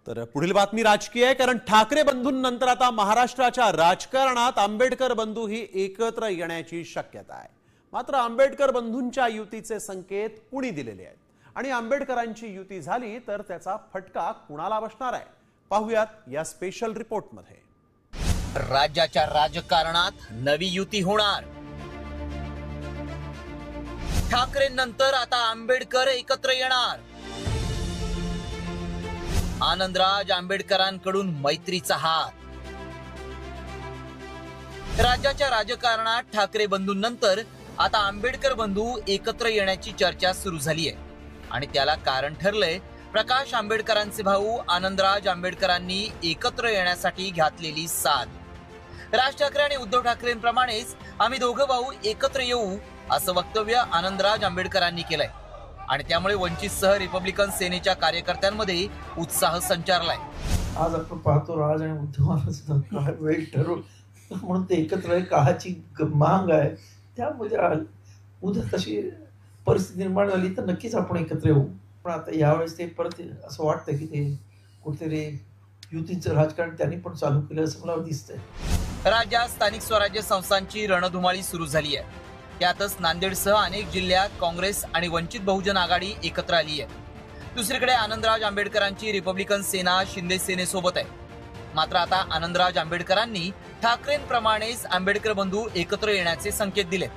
तर पुढील बातमी राजकीय आहे, कारण ठाकरे बंधूंनंतर आता महाराष्ट्राच्या राजकारणात आंबेडकर बंधू ही एकत्र येण्याची शक्यता आहे। मात्र आंबेडकर बंधूंच्या युतीचे संकेत कुणी दिलेले आहेत आणि आंबेडकरांची युती झाली तर त्याचा फटका कुणाला बसणार आहे, पाहूयात या स्पेशल रिपोर्टमध्ये। राज्याच्या राजकारणात नवी युती होणार। ठाकरेंनंतर आता आंबेडकर एकत्र येणार। आनंदराज आंबेडकरांकडून मैत्रीचा हात। राज्याच्या राजकारणात ठाकरे बंधूंनंतर आता आंबेडकर बंधू एकत्र येण्याची चर्चा सुरू झाली आहे आणि त्याला कारण ठरलंय प्रकाश आंबेडकरांचे भाऊ आनंदराज आंबेडकरांनी एकत्र येण्यासाठी घातलेली साथ। राज ठाकरे आणि उद्धव ठाकरेंप्रमाणेच आम्ही दोघं भाऊ एकत्र येऊ असं वक्तव्य आनंदराज आंबेडकरांनी केलंय आणि त्यामुळे वंचितसह रिपब्लिकन सेनेच्या कार्यकर्त्यांमध्ये उत्साह संचारलाय। आज आपण पाहतो राज आणि उद्धव काय वेळ ठरवून म्हणून ते एकत्र काळाची मांग आहे, त्यामुळे उद्या तशी परिस्थिती निर्माण झाली तर नक्कीच आपण एकत्र येऊ। पण आता यावेळेस ते परत असं वाटतं की ते कुठेतरी युतीचं राजकारण त्यांनी पण चालू केलं असं मला दिसतंय। राज्यात स्थानिक स्वराज्य संस्थांची रणधुमाळी सुरू झाली आहे। त्यातच नांदेडसह अनेक जिल्ह्यात काँग्रेस आणि वंचित बहुजन आघाडी एकत्र आली आहे। दुसरीकडे आनंदराज आंबेडकरांची रिपब्लिकन सेना शिंदे सेनेसोबत आहे। मात्र आता आनंदराज आंबेडकरांनी ठाकरेंप्रमाणेच आंबेडकर बंधू एकत्र येण्याचे संकेत दिले।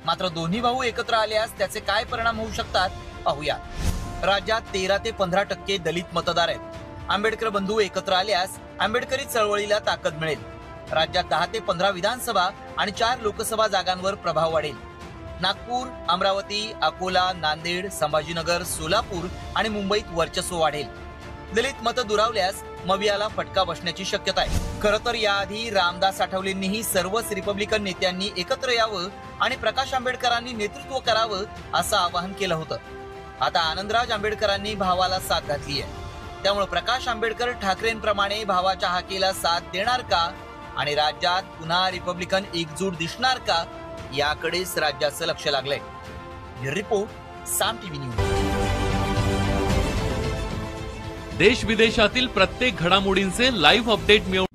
मात्र दोन्ही भाऊ एकत्र आल्यास त्याचे काय परिणाम होऊ शकतात पाहूया। राज्यात 13 ते 15% दलित मतदार आहेत। आंबेडकर बंधू एकत्र आल्यास आंबेडकरी चळवळीला ताकद मिळेल। राज्यात 10 ते 15 विधानसभा आणि 4 लोकसभा जागांवर प्रभाव वाढेल। नागपूर, अमरावती, अकोला, नांदेड, संभाजीनगर, सोलापूर आणि मुंबईत वर्चस्व वाढेल। दलित मत दुरावल्यास मवियाला फटका बसण्याची शक्यता आहे। खरं तर याआधी रामदास आठवलेंनीही सर्वच रिपब्लिकन नेत्यांनी एकत्र यावं आणि प्रकाश आंबेडकरांनी नेतृत्व करावं असं आवाहन केलं होतं। आता आनंदराज आंबेडकरांनी भावाला साथ घातली आहे, त्यामुळे प्रकाश आंबेडकर ठाकरेंप्रमाणे भावाच्या हाकेला साथ देणार का आणि राज्यात पुन्हा रिपब्लिकन एकजूट दिसणार का, याकडेच राज्याचं लक्ष लागलंय। रिपोर्ट साम टीव्ही न्यूज। देश विदेशातील प्रत्येक घडामोडींचे लाईव्ह अपडेट मिळवण्यासाठी